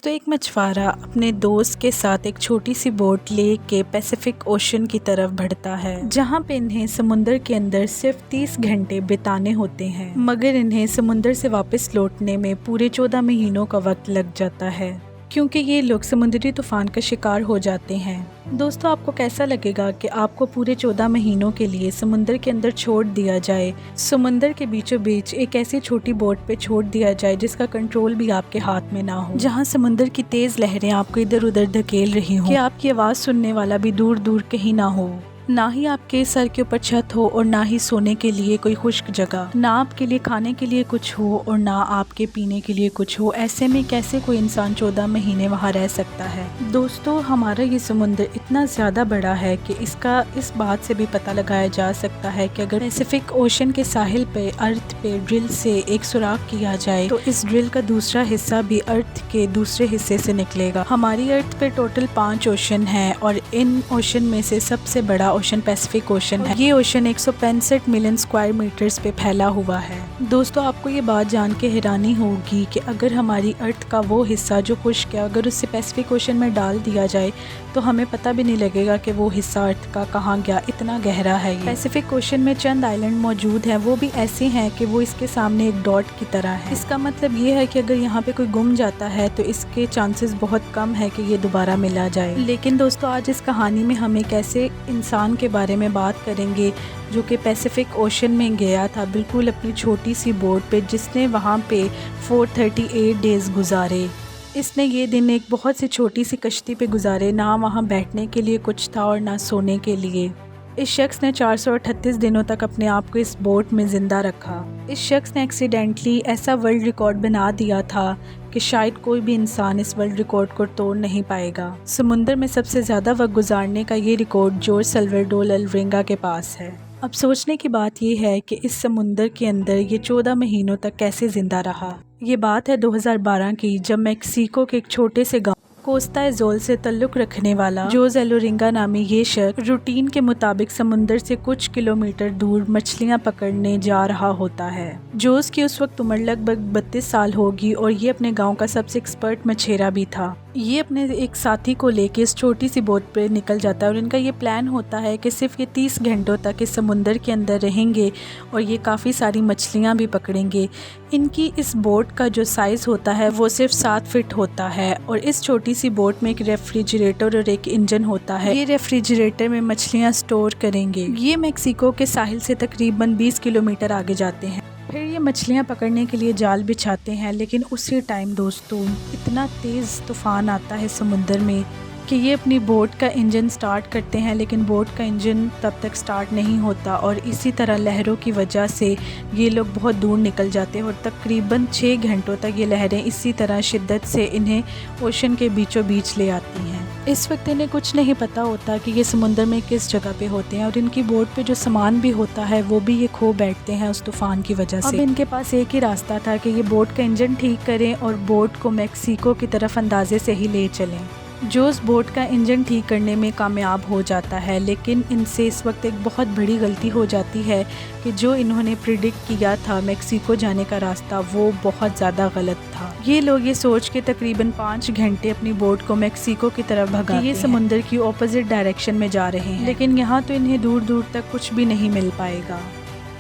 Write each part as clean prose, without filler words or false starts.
दोस्तों, एक मछुआरा अपने दोस्त के साथ एक छोटी सी बोट लेके पैसिफिक ओशन की तरफ बढ़ता है, जहाँ पे इन्हें समुंदर के अंदर सिर्फ 30 घंटे बिताने होते हैं, मगर इन्हें समुंदर से वापस लौटने में पूरे 14 महीनों का वक्त लग जाता है, क्योंकि ये लोग समुद्री तूफान का शिकार हो जाते हैं। दोस्तों, आपको कैसा लगेगा कि आपको पूरे 14 महीनों के लिए समुंदर के अंदर छोड़ दिया जाए, समुंदर के बीचों बीच एक ऐसी छोटी बोट पे छोड़ दिया जाए जिसका कंट्रोल भी आपके हाथ में ना हो, जहां समुंदर की तेज लहरें आपको इधर उधर धकेल रही हों, कि आपकी आवाज़ सुनने वाला भी दूर दूर कहीं ना हो, ना ही आपके सर के ऊपर छत हो और ना ही सोने के लिए कोई खुश्क जगह, ना आपके लिए खाने के लिए कुछ हो और ना आपके पीने के लिए कुछ हो। ऐसे में कैसे कोई इंसान 14 महीने वहाँ रह सकता है। दोस्तों, हमारा ये समुंदर इतना ज़्यादा बड़ा है कि इसका इस बात से भी पता लगाया जा सकता है कि अगर पैसिफिक ओशन के साहिल पे अर्थ पे ड्रिल से एक सुराख किया जाए तो इस ड्रिल का दूसरा हिस्सा भी अर्थ के दूसरे हिस्से से निकलेगा। हमारी अर्थ पे टोटल 5 ओशन है और इन ओशन में से सबसे बड़ा ओशन पैसिफिक ओशन है। ये ओशन 165 मिलियन स्क्वायर मीटर्स पे फैला हुआ है। दोस्तों, आपको ये बात जान के हैरानी होगी कि अगर हमारी अर्थ का वो हिस्सा जो खुश्क है, अगर उससे पैसिफिक ओशन में डाल दिया जाए तो हमें पता भी नहीं लगेगा कि वो हिस्सा अर्थ का कहाँ गया, इतना गहरा है ये। पैसिफिक ओशन में चंद आइलैंड मौजूद हैं, वो भी ऐसे हैं कि वो इसके सामने एक डॉट की तरह है। इसका मतलब ये है कि अगर यहाँ पे कोई गुम जाता है तो इसके चांसेस बहुत कम है कि ये दोबारा मिला जाए। लेकिन दोस्तों, आज इस कहानी में हम एक ऐसे इंसान के बारे में बात करेंगे जो कि पैसिफिक ओशन में गया था, बिल्कुल अपनी छोटी सी बोट पे, जिसने वहाँ पे 438 डेज गुजारे। इसने ये दिन एक बहुत सी छोटी सी कश्ती पे गुजारे, ना वहाँ बैठने के लिए कुछ था और ना सोने के लिए। इस शख्स ने 438 दिनों तक अपने आप को इस बोट में ज़िंदा रखा। इस शख्स ने एक्सीडेंटली ऐसा वर्ल्ड रिकॉर्ड बना दिया था कि शायद कोई भी इंसान इस वर्ल्ड रिकॉर्ड को तोड़ नहीं पाएगा। समुंदर में सबसे ज़्यादा वक्त गुजारने का ये रिकॉर्ड जॉर्ज सल्वाडोर अल्वेंगा के पास है। अब सोचने की बात यह है कि इस समुंदर के अंदर ये 14 महीनों तक कैसे ज़िंदा रहा। ये बात है 2012 की, जब मैक्सिको के एक छोटे से गाँव कोस्टा एजोल से ताल्लुक़ रखने वाला जोस एलोरिंगा नामी ये शख्स रूटीन के मुताबिक समुंदर से कुछ किलोमीटर दूर मछलियां पकड़ने जा रहा होता है। जोस की उस वक्त उम्र लगभग 32 साल होगी और ये अपने गांव का सबसे एक्सपर्ट मछेरा भी था। ये अपने एक साथी को लेके इस छोटी सी बोट पे निकल जाता है और इनका ये प्लान होता है कि सिर्फ ये 30 घंटों तक इस समुंदर के अंदर रहेंगे और ये काफ़ी सारी मछलियाँ भी पकड़ेंगे। इनकी इस बोट का जो साइज़ होता है वो सिर्फ 7 फीट होता है और इस छोटी सी बोट में एक रेफ्रिजरेटर और एक इंजन होता है। ये रेफ्रिजरेटर में मछलियाँ स्टोर करेंगे। ये मैक्सिको के साहिल से तकरीबन 20 किलोमीटर आगे जाते हैं। फिर ये मछलियाँ पकड़ने के लिए जाल बिछाते हैं, लेकिन उसी टाइम दोस्तों इतना तेज़ तूफ़ान आता है समुंदर में कि ये अपनी बोट का इंजन स्टार्ट करते हैं, लेकिन बोट का इंजन तब तक स्टार्ट नहीं होता और इसी तरह लहरों की वजह से ये लोग बहुत दूर निकल जाते हैं और तकरीबन 6 घंटों तक ये लहरें इसी तरह शिद्दत से इन्हें ओशन के बीचों बीच ले आती हैं। इस वक्त इन्हें कुछ नहीं पता होता कि ये समुंदर में किस जगह पे होते हैं और इनकी बोट पे जो सामान भी होता है वो भी ये खो बैठते हैं उस तूफ़ान की वजह से। अब इनके पास एक ही रास्ता था कि ये बोट का इंजन ठीक करें और बोट को मैक्सिको की तरफ अंदाजे से ही ले चलें। जोस बोट का इंजन ठीक करने में कामयाब हो जाता है, लेकिन इनसे इस वक्त एक बहुत बड़ी गलती हो जाती है कि जो इन्होंने प्रिडिक्ट किया था मैक्सिको जाने का रास्ता, वो बहुत ज़्यादा गलत था। ये लोग ये सोच के तकरीबन 5 घंटे अपनी बोट को मैक्सिको की तरफ भगाते हैं। ये समुंदर की ऑपोजिट डायरेक्शन में जा रहे हैं, लेकिन यहाँ तो इन्हें दूर दूर तक कुछ भी नहीं मिल पाएगा।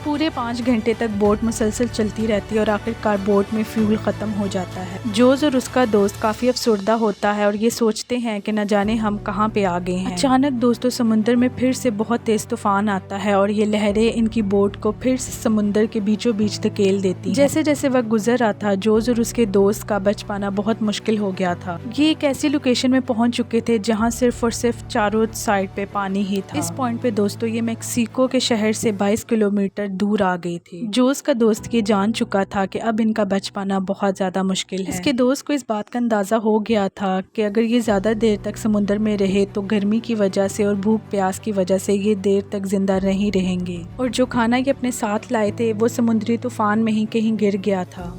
पूरे 5 घंटे तक बोट मुसलसल चलती रहती है और आखिरकार बोट में फ्यूल ख़त्म हो जाता है। जोस और उसका दोस्त काफ़ी अफसरदा होता है और ये सोचते हैं कि न जाने हम कहाँ पे आ गए हैं। अचानक दोस्तों समुंदर में फिर से बहुत तेज़ तूफ़ान आता है और ये लहरें इनकी बोट को फिर से समुंदर के बीचों बीच धकेल देती हैं। जैसे जैसे वक्त गुजर रहा था, जोस और उसके दोस्त का बच पाना बहुत मुश्किल हो गया था। ये एक ऐसी लोकेशन में पहुँच चुके थे जहाँ सिर्फ और सिर्फ चारों साइड पे पानी ही था। इस पॉइंट पे दोस्तों ये मैक्सिको के शहर से 22 किलोमीटर दूर आ गई थी। जोस का दोस्त ये जान चुका था कि अब इनका बच पाना बहुत ज़्यादा मुश्किल है। इसके दोस्त को इस बात का अंदाज़ा हो गया था कि अगर ये ज़्यादा देर तक समुद्र में रहे तो गर्मी की वजह से और भूख प्यास की वजह से ये देर तक जिंदा नहीं रहेंगे और जो खाना ये अपने साथ लाए थे वो समुद्री तूफान में ही कहीं गिर गया था।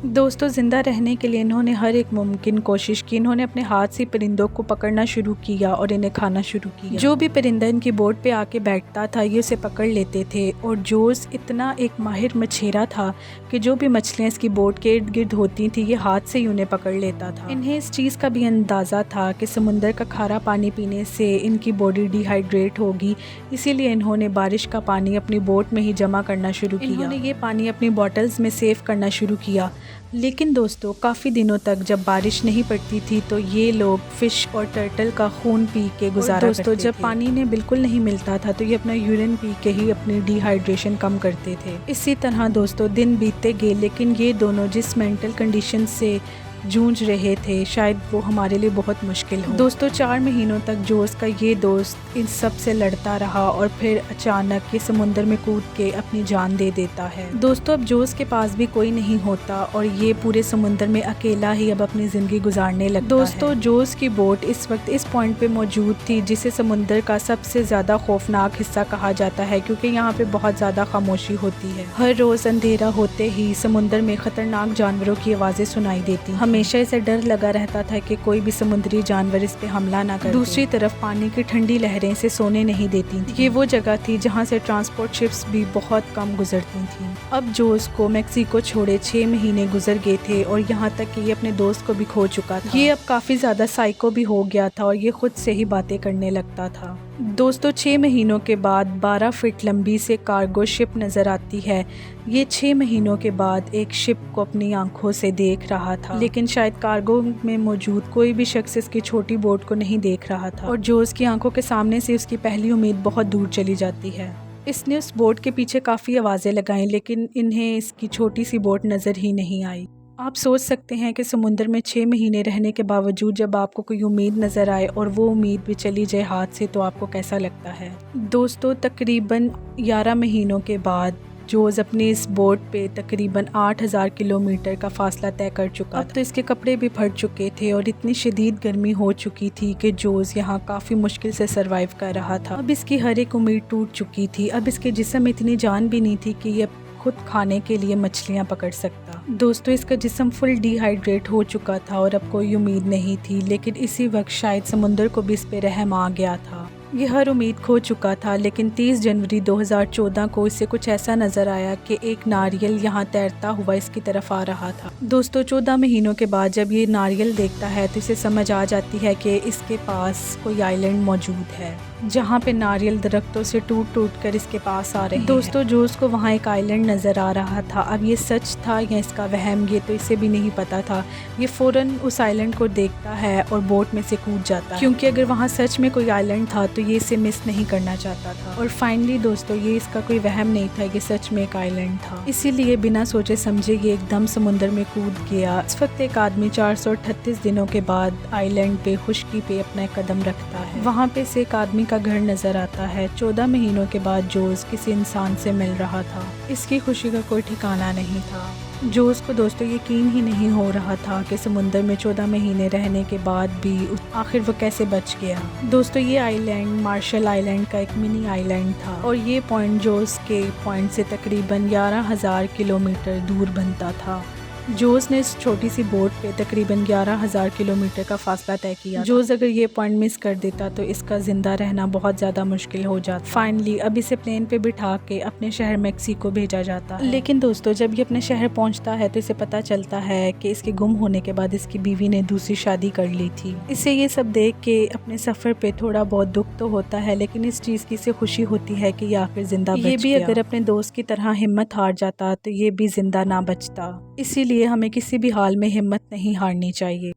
दोस्तों ज़िंदा रहने के लिए इन्होंने हर एक मुमकिन कोशिश की। इन्होंने अपने हाथ से परिंदों को पकड़ना शुरू किया और इन्हें खाना शुरू किया। जो भी परिंदा इनकी बोट पे आके बैठता था ये उसे पकड़ लेते थे। और जोस इतना एक माहिर मछेरा था कि जो भी मछलियाँ इसकी बोट के इर्द गिर्द होती थी ये हाथ से ही उन्हें पकड़ लेता था। इन्हें इस चीज़ का भी अंदाज़ा था कि समुंदर का खारा पानी पीने से इनकी बॉडी डिहाइड्रेट होगी, इसीलिए इन्होंने बारिश का पानी अपनी बोट में ही जमा करना शुरू किया। इन्होंने ये पानी अपनी बॉटल्स में सेव करना शुरू किया। लेकिन दोस्तों काफ़ी दिनों तक जब बारिश नहीं पड़ती थी तो ये लोग फ़िश और टर्टल का खून पी के गुजारा करते थे। दोस्तों जब पानी ने बिल्कुल नहीं मिलता था तो ये अपना यूरिन पी के ही अपनी डिहाइड्रेशन कम करते थे। इसी तरह दोस्तों दिन बीतते गए, लेकिन ये दोनों जिस मेंटल कंडीशन से जूझ रहे थे शायद वो हमारे लिए बहुत मुश्किल हो। दोस्तों 4 महीनों तक जोस का ये दोस्त इन सब से लड़ता रहा और फिर अचानक ये समुंदर में कूद के अपनी जान दे देता है। दोस्तों अब जोस के पास भी कोई नहीं होता और ये पूरे समुंदर में अकेला ही अब अपनी ज़िंदगी गुजारने लगता है। दोस्तों जोस की बोट इस वक्त इस पॉइंट पे मौजूद थी जिसे समुंदर का सबसे ज़्यादा खौफनाक हिस्सा कहा जाता है, क्योंकि यहाँ पे बहुत ज़्यादा खामोशी होती है। हर रोज़ अंधेरा होते ही समुंदर में ख़तरनाक जानवरों की आवाज़ें सुनाई देती। हमेशा इसे डर लगा रहता था कि कोई भी समुद्री जानवर इस पे हमला ना करे। दूसरी तरफ पानी की ठंडी लहरें इसे सोने नहीं देती थी। ये वो जगह थी जहाँ से ट्रांसपोर्ट शिप्स भी बहुत कम गुजरती थी। अब जोस को मेक्सिको छोड़े 6 महीने गुजर गए थे और यहाँ तक कि ये अपने दोस्त को भी खो चुका था। ये अब काफ़ी ज़्यादा साइको भी हो गया था और ये खुद से ही बातें करने लगता था। दोस्तों 6 महीनों के बाद 12 फीट लंबी से कार्गो शिप नज़र आती है। ये 6 महीनों के बाद एक शिप को अपनी आंखों से देख रहा था, लेकिन शायद कार्गो में मौजूद कोई भी शख्स इसकी छोटी बोट को नहीं देख रहा था और जो उसकी आंखों के सामने से उसकी पहली उम्मीद बहुत दूर चली जाती है। इसने उस बोट के पीछे काफ़ी आवाज़ें लगाईं, लेकिन इन्हें इसकी छोटी सी बोट नज़र ही नहीं आई। आप सोच सकते हैं कि समुंदर में 6 महीने रहने के बावजूद जब आपको कोई उम्मीद नज़र आए और वो उम्मीद भी चली जाए हाथ से तो आपको कैसा लगता है। दोस्तों तकरीबन 11 महीनों के बाद जोस अपनी इस बोट पे तकरीबन 8000 किलोमीटर का फासला तय कर चुका था। तो इसके कपड़े भी फट चुके थे और इतनी शदीद गर्मी हो चुकी थी कि जोस यहाँ काफ़ी मुश्किल से सरवाइव कर रहा था। अब इसकी हर एक उम्मीद टूट चुकी थी। अब इसके जिस्म में इतनी जान भी नहीं थी कि ये खुद खाने के लिए मछलियाँ पकड़ सकता। दोस्तों इसका जिस्म फुल डिहाइड्रेट हो चुका था और अब कोई उम्मीद नहीं थी, लेकिन इसी वक्त शायद समुंदर को भी इस पे रहम आ गया था। ये हर उम्मीद खो चुका था, लेकिन 30 जनवरी 2014 को इसे कुछ ऐसा नज़र आया कि एक नारियल यहाँ तैरता हुआ इसकी तरफ आ रहा था। दोस्तों 14 महीनों के बाद जब ये नारियल देखता है तो इसे समझ आ जाती है कि इसके पास कोई आइलैंड मौजूद है जहाँ पे नारियल दरख्तों से टूट टूट कर इसके पास आ रहे हैं। दोस्तों जोस को वहाँ एक आइलैंड नज़र आ रहा था। अब ये सच था या इसका वहम ये तो इसे भी नहीं पता था। ये फ़ौरन उस आइलैंड को देखता है और बोट में से कूद जाता है, क्योंकि अगर वहाँ सच में कोई आइलैंड था तो ये इसे मिस नहीं करना चाहता था। और फाइनली दोस्तों ये इसका कोई वहम नहीं था, ये सच में एक आइलैंड था। इसीलिए बिना सोचे समझे ये एकदम समुंदर में कूद गया। इस वक्त एक आदमी 438 दिनों के बाद आइलैंड पे खुश्की पे अपना कदम रखता है। वहाँ पे से एक आदमी का घर नजर आता है। 14 महीनों के बाद जोस किसी इंसान से मिल रहा था। इसकी खुशी का कोई ठिकाना नहीं था। जोस को दोस्तों यकीन ही नहीं हो रहा था कि समुंदर में 14 महीने रहने के बाद भी आखिर वो कैसे बच गया। दोस्तों ये आइलैंड मार्शल आइलैंड का एक मिनी आइलैंड था और ये पॉइंट जोस के पॉइंट से तकरीबन 11,000 किलोमीटर दूर बनता था। जोस ने इस छोटी सी बोट पे तकरीबन 11,000 किलोमीटर का फासला तय किया। जोस अगर ये पॉइंट मिस कर देता तो इसका ज़िंदा रहना बहुत ज़्यादा मुश्किल हो जाता। फाइनली अब इसे प्लेन पे बिठा के अपने शहर मेक्सिको भेजा जाता है। लेकिन दोस्तों जब ये अपने शहर पहुंचता है तो इसे पता चलता है कि इसके गुम होने के बाद इसकी बीवी ने दूसरी शादी कर ली थी। इसे ये सब देख के अपने सफ़र पे थोड़ा बहुत दुख तो होता है, लेकिन इस चीज़ की इसे खुशी होती है कि ये आखिर जिंदा बच गया। ये भी अगर अपने दोस्त की तरह हिम्मत हार जाता तो ये भी जिंदा ना बचता। इसीलिए हमें किसी भी हाल में हिम्मत नहीं हारनी चाहिए।